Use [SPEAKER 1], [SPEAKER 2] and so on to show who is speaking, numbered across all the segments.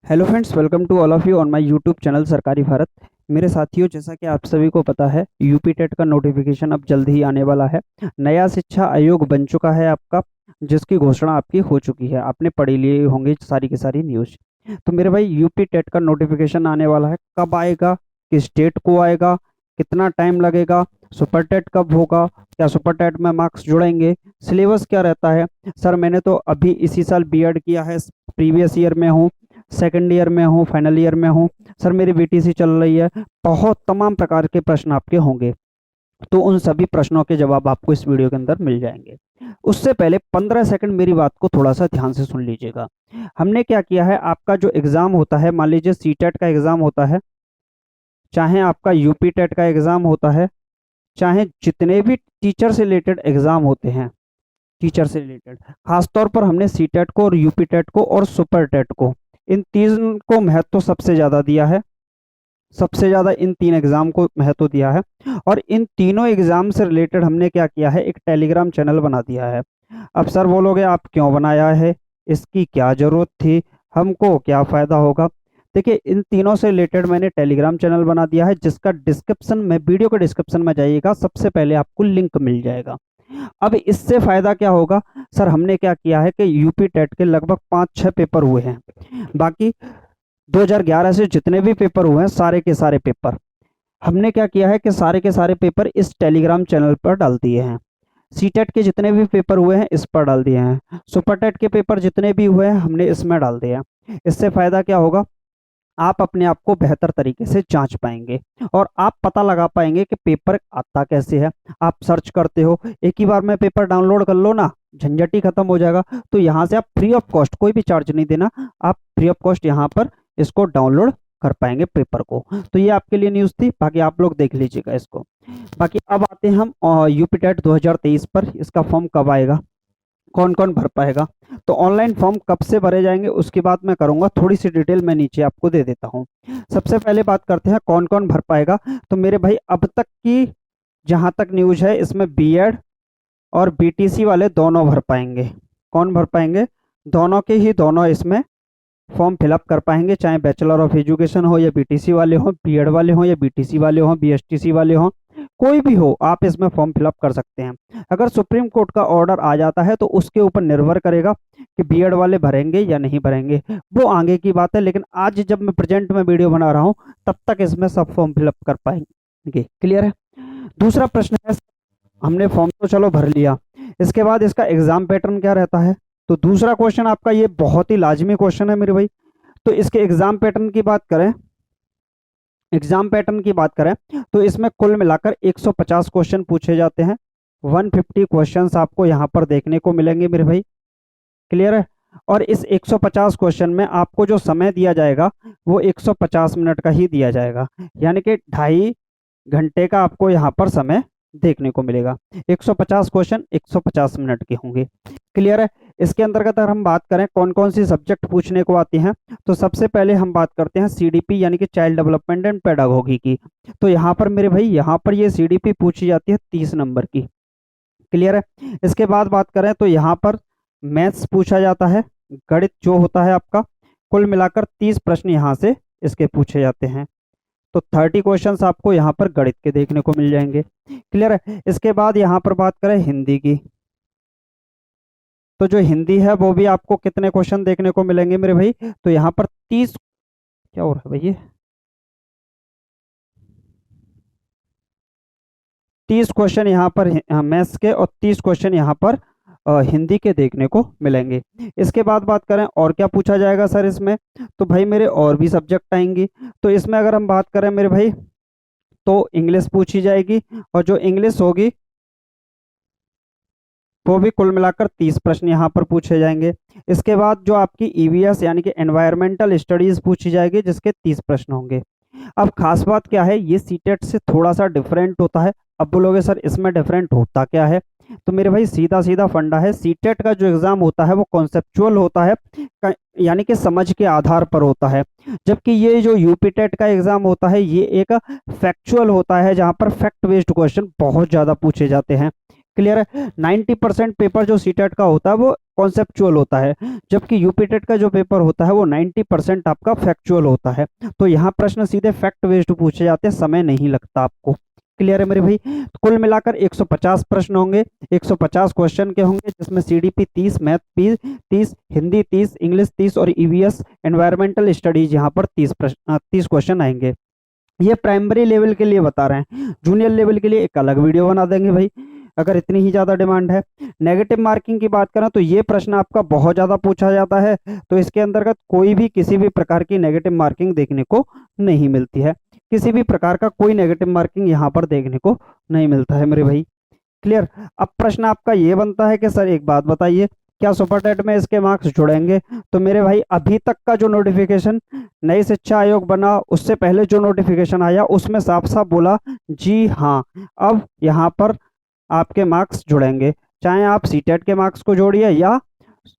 [SPEAKER 1] Hello friends, welcome to all of you on my YouTube channel Sarkari Bharat. मेरे साथियों, जैसा कि आप सभी को पता है, यूपी टेट का नोटिफिकेशन अब जल्द ही आने वाला है। नया शिक्षा आयोग बन चुका है आपका, जिसकी घोषणा आपकी हो चुकी है। आपने पढ़ी लिए होंगे सारी की सारी न्यूज़। तो मेरे भाई, यूपी टेट का नोटिफिकेशन आने वाला है। कब आएगा, किस डेट को आएगा, कितना टाइम लगेगा, सुपर टेट कब होगा, क्या सुपर टेट में मार्क्स जुड़ेंगे, सिलेबस क्या रहता है। सर, मैंने तो अभी इसी साल बीएड किया है, प्रीवियस ईयर में हूँ, सेकंड ईयर में हूँ, फाइनल ईयर में हूँ। सर, मेरी बीटीसी चल रही है। बहुत तमाम प्रकार के प्रश्न आपके होंगे, तो उन सभी प्रश्नों के जवाब आपको इस वीडियो के अंदर मिल जाएंगे। उससे पहले 15 सेकंड मेरी बात को थोड़ा सा ध्यान से सुन लीजिएगा। हमने क्या किया है, आपका जो एग्जाम होता है, मान लीजिए सीटेट का एग्जाम होता है, चाहे आपका यूपी टेट का एग्जाम होता है, चाहे जितने भी टीचर से रिलेटेड एग्जाम होते हैं, टीचर से रिलेटेड खासतौर पर हमने सीटेट को और यूपी टेट को और सुपर टेट को, इन तीन को महत्व सबसे ज़्यादा दिया है। सबसे ज़्यादा इन तीन एग्ज़ाम को महत्व दिया है। और इन तीनों एग्ज़ाम से रिलेटेड हमने क्या किया है, एक टेलीग्राम चैनल बना दिया है। अब सर बोलोगे, आप क्यों बनाया है, इसकी क्या ज़रूरत थी, हमको क्या फ़ायदा होगा। देखिए, इन तीनों से रिलेटेड मैंने टेलीग्राम चैनल बना दिया है, जिसका डिस्क्रिप्शन में, वीडियो के डिस्क्रिप्शन में जाइएगा, सबसे पहले आपको लिंक मिल जाएगा। अब इससे फ़ायदा क्या होगा, सर हमने क्या किया है कि यूपी टेट के लगभग 5-6 पेपर हुए हैं। बाकी 2011 से जितने भी पेपर हुए हैं, सारे के सारे पेपर हमने क्या किया है कि सारे के सारे पेपर इस टेलीग्राम चैनल पर डाल दिए हैं। सीटेट के जितने भी पेपर हुए हैं इस पर डाल दिए हैं। सुपर टेट के पेपर जितने भी हुए हैं हमने इसमें डाल दिए हैं। इससे फ़ायदा क्या होगा, आप अपने आप को बेहतर तरीके से जांच पाएंगे और आप पता लगा पाएंगे कि पेपर आता कैसे है। आप सर्च करते हो, एक ही बार में पेपर डाउनलोड कर लो ना, झंझट ही खत्म हो जाएगा। तो यहाँ से आप फ्री ऑफ कॉस्ट, कोई भी चार्ज नहीं देना, आप फ्री ऑफ कॉस्ट यहाँ पर इसको डाउनलोड कर पाएंगे पेपर को। तो ये आपके लिए न्यूज़ थी, बाकी आप लोग देख लीजिएगा इसको। बाकी अब आते हैं हम यूपी टेट 2023 पर। इसका फॉर्म कब आएगा, कौन कौन भर पाएगा। तो ऑनलाइन फॉर्म कब से भरे जाएंगे उसकी बात मैं करूंगा, थोड़ी सी डिटेल मैं नीचे आपको दे देता हूं। सबसे पहले बात करते हैं कौन कौन भर पाएगा। तो मेरे भाई, अब तक की जहां तक न्यूज है, इसमें बीएड और बीटीसी वाले दोनों भर पाएंगे। कौन भर पाएंगे, दोनों के ही दोनों इसमें फॉर्म फिलअप कर पाएंगे, चाहे बैचलर ऑफ एजुकेशन हो या बीटीसी वाले हो, बीएड वाले हो या बीटीसी वाले हो, बीएसटीसी वाले हो, कोई भी हो, आप इसमें फॉर्म फिलअप कर सकते हैं। अगर सुप्रीम कोर्ट का ऑर्डर आ जाता है तो उसके ऊपर निर्भर करेगा कि बीएड वाले भरेंगे या नहीं भरेंगे, वो आगे की बात है। लेकिन आज जब मैं प्रेजेंट में वीडियो बना रहा हूँ, तब तक इसमें सब फॉर्म फिलअप कर पाएंगे। क्लियर है। दूसरा प्रश्न है, हमने फॉर्म तो चलो भर लिया, इसके बाद इसका एग्जाम पैटर्न क्या रहता है। तो दूसरा क्वेश्चन आपका, ये बहुत ही लाजमी क्वेश्चन है मेरे भाई। तो इसके एग्जाम पैटर्न की बात करें, एग्जाम पैटर्न की बात करें तो इसमें कुल मिलाकर 150 क्वेश्चन पूछे जाते हैं। 150 क्वेश्चंस आपको यहाँ पर देखने को मिलेंगे मेरे भाई। क्लियर है। और इस 150 क्वेश्चन में आपको जो समय दिया जाएगा वो 150 मिनट का ही दिया जाएगा, यानी कि 2.5 घंटे का आपको यहाँ पर समय देखने को मिलेगा। 150 क्वेश्चन 150 मिनट के होंगे। क्लियर है। इसके अंतर्गत अगर हम बात करें कौन कौन सी सब्जेक्ट पूछने को आती हैं, तो सबसे पहले हम बात करते हैं सीडीपी यानी कि चाइल्ड डेवलपमेंट एंड पेडागोगी की। तो यहाँ पर मेरे भाई, यहाँ पर ये सीडीपी पूछी जाती है 30 नंबर की। क्लियर है। इसके बाद बात करें तो यहाँ पर मैथ्स पूछा जाता है, गणित जो होता है आपका, कुल मिलाकर 30 प्रश्न यहाँ से इसके पूछे जाते हैं। तो 30 क्वेश्चंस आपको यहाँ पर गणित के देखने को मिल जाएंगे। क्लियर है। इसके बाद यहाँ पर बात करें हिंदी की, तो जो हिंदी है वो भी आपको कितने क्वेश्चन देखने को मिलेंगे मेरे भाई, तो यहाँ पर 30, क्या हो रहा है भाई, ये 30 क्वेश्चन यहाँ पर मैथ्स के और 30 क्वेश्चन यहाँ पर हिंदी के देखने को मिलेंगे। इसके बाद बात करें और क्या पूछा जाएगा सर इसमें, तो भाई मेरे और भी सब्जेक्ट आएंगी। तो इसमें अगर हम बात करें मेरे भाई, तो इंग्लिश पूछी जाएगी, और जो इंग्लिश होगी वो भी कुल मिलाकर 30 प्रश्न यहाँ पर पूछे जाएंगे। इसके बाद जो आपकी ईवीएस यानी कि एनवायरमेंटल स्टडीज पूछी जाएगी, जिसके 30 प्रश्न होंगे। अब खास बात क्या है, ये सीटेट से थोड़ा सा डिफरेंट होता है। अब बोलोगे सर इसमें डिफरेंट होता क्या है, तो मेरे भाई सीधा सीधा फंडा है, सीटेट का जो एग्जाम होता है वो कॉन्सेप्चुअल होता है, यानी कि समझ के आधार पर होता है। जबकि ये जो यूपी टेट का एग्जाम होता है ये एक फैक्चुअल होता है, जहाँ पर फैक्ट बेस्ड क्वेश्चन बहुत ज़्यादा पूछे जाते हैं। क्लियर है। 90% पेपर जो सीटेट का होता है वो कॉन्सेप्चुअल होता है, जबकि यूपी टेट का जो पेपर होता है वो 90% आपका फैक्चुअल होता है। तो यहाँ प्रश्न सीधे फैक्ट बेस्ड पूछे जाते हैं, समय नहीं लगता आपको। क्लियर है मेरे भाई? तो कुल मिलाकर 150 प्रश्न होंगे, 150 क्वेश्चन के होंगे, जिसमें सीडीपी 30, मैथ 30, हिंदी 30, इंग्लिश 30 और ईवीएस एनवायरमेंटल स्टडीज यहाँ पर 30 क्वेश्चन आएंगे। ये प्राइमरी लेवल के लिए बता रहे हैं, जूनियर लेवल के लिए एक अलग वीडियो बना देंगे भाई, अगर इतनी ही ज़्यादा डिमांड है। नेगेटिव मार्किंग की बात करें तो ये प्रश्न आपका बहुत ज़्यादा पूछा जाता है, तो इसके अंतर्गत कोई भी किसी भी प्रकार की नेगेटिव मार्किंग देखने को नहीं मिलती है, किसी भी प्रकार का कोई नेगेटिव मार्किंग यहाँ पर देखने को नहीं मिलता है मेरे भाई। क्लियर? अब प्रश्न आपका ये बनता है कि सर एक बात बताइए, क्या सुपर टेट में इसके मार्क्स जुड़ेंगे? तो मेरे भाई अभी तक का जो नोटिफिकेशन नई शिक्षा आयोग बना उससे पहले जो नोटिफिकेशन आया उसमें साफ साफ बोला जी हाँ, अब यहाँ पर आपके मार्क्स जुड़ेंगे, चाहे आप सीटेट के मार्क्स को जोड़िए या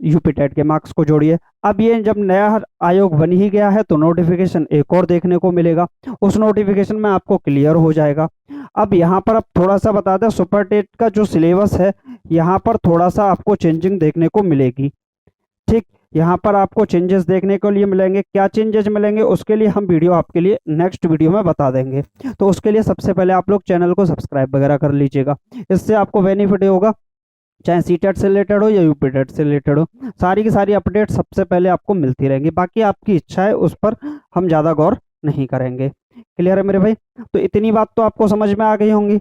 [SPEAKER 1] यूपी टेट के मार्क्स को जोड़िए। अब ये जब नया आयोग बन ही गया है तो नोटिफिकेशन एक और देखने को मिलेगा, उस नोटिफिकेशन में आपको क्लियर हो जाएगा। अब यहाँ पर अब थोड़ा सा बता दें, सुपर टेट का जो सिलेबस है यहाँ पर थोड़ा सा आपको चेंजिंग देखने को मिलेगी। ठीक, यहाँ पर आपको चेंजेस देखने को लिए मिलेंगे, क्या चेंजेस मिलेंगे उसके लिए हम वीडियो आपके लिए नेक्स्ट वीडियो में बता देंगे। तो उसके लिए सबसे पहले आप लोग चैनल को सब्सक्राइब वगैरह कर लीजिएगा, इससे आपको बेनिफिट होगा, चाहे सीटेट से रिलेटेड हो या यूपी टेट से रिलेटेड हो, सारी की सारी अपडेट सबसे पहले आपको मिलती रहेंगी। बाकी आपकी इच्छा है, उस पर हम ज़्यादा गौर नहीं करेंगे। क्लियर है मेरे भाई? तो इतनी बात तो आपको समझ में आ गई होंगी।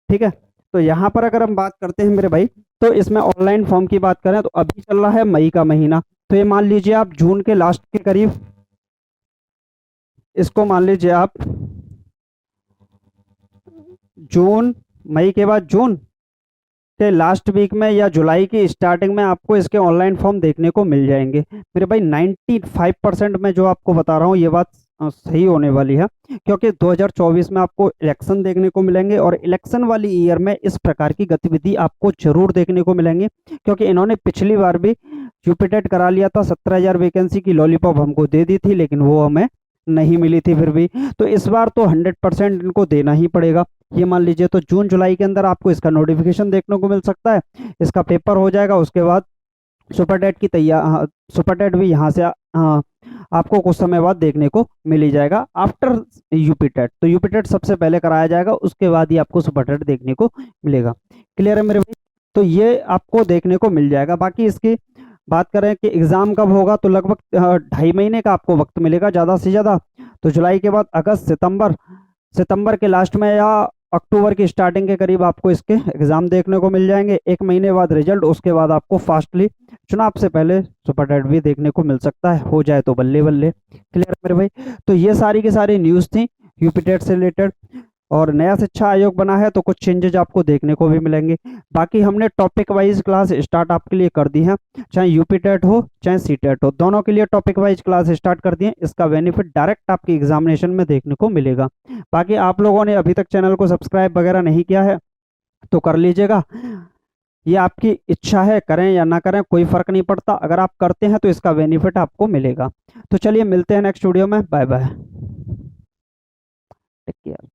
[SPEAKER 1] ठीक है, तो यहाँ पर अगर हम बात करते हैं मेरे भाई, तो इसमें ऑनलाइन फॉर्म की बात करें तो अभी चल रहा है मई का महीना, तो ये मान लीजिए आप जून के लास्ट के करीब, इसको मान लीजिए आप जून, मई के बाद जून के लास्ट वीक में या जुलाई की स्टार्टिंग में आपको इसके ऑनलाइन फॉर्म देखने को मिल जाएंगे मेरे भाई। 95% में जो आपको बता रहा हूँ ये बात सही होने वाली है, क्योंकि 2024 में आपको इलेक्शन देखने को मिलेंगे और इलेक्शन वाली ईयर में इस प्रकार की गतिविधि आपको जरूर देखने को मिलेंगे, क्योंकि इन्होंने पिछली बार भी यूपीटेट करा लिया था, 17,000 वैकेंसी की लॉलीपॉप हमको दे दी थी, लेकिन वो हमें नहीं मिली थी फिर भी। तो इस बार तो 100% इनको देना ही पड़ेगा। ये मान लीजिए तो जून जुलाई के अंदर आपको इसका नोटिफिकेशन देखने को मिल सकता है, इसका पेपर हो जाएगा, उसके बाद सुपर टेट की तैयार, सुपर टेट भी यहाँ से आपको कुछ समय बाद देखने को मिल ही जाएगा आफ्टर यूपी टेट। तो यूपी टेट सबसे पहले कराया जाएगा, उसके बाद ही आपको सुपर टेट देखने को मिलेगा। क्लियर है मेरे भाई? तो ये आपको देखने को मिल जाएगा। बाकी इसकी बात करें कि एग्ज़ाम कब होगा, तो लगभग 2.5 महीने का आपको वक्त मिलेगा ज़्यादा से ज़्यादा। तो जुलाई के बाद अगस्त, सितंबर, सितंबर के लास्ट में या अक्टूबर की स्टार्टिंग के करीब आपको इसके एग्जाम देखने को मिल जाएंगे। 1 महीने बाद रिजल्ट, उसके बाद आपको फास्टली चुनाव से पहले सुपर टेट भी देखने को मिल सकता है, हो जाए तो बल्ले बल्ले। क्लियर मेरे भाई? तो ये सारी की सारी न्यूज़ थी यूपी टेट से रिलेटेड, और नया शिक्षा आयोग बना है तो कुछ चेंजेज आपको देखने को भी मिलेंगे। बाकी हमने टॉपिक वाइज क्लास स्टार्ट आपके लिए कर दी है, चाहे यूपी टेट हो चाहे सी टेट हो, दोनों के लिए टॉपिक वाइज क्लास स्टार्ट कर दिए। इसका बेनिफिट डायरेक्ट आपकी एग्जामिनेशन में देखने को मिलेगा। बाकी आप लोगों ने अभी तक चैनल को सब्सक्राइब वगैरह नहीं किया है तो कर लीजिएगा, ये आपकी इच्छा है, करें या ना करें कोई फर्क नहीं पड़ता, अगर आप करते हैं तो इसका बेनिफिट आपको मिलेगा। तो चलिए मिलते हैं नेक्स्ट वीडियो में, बाय बाय, टेक केयर।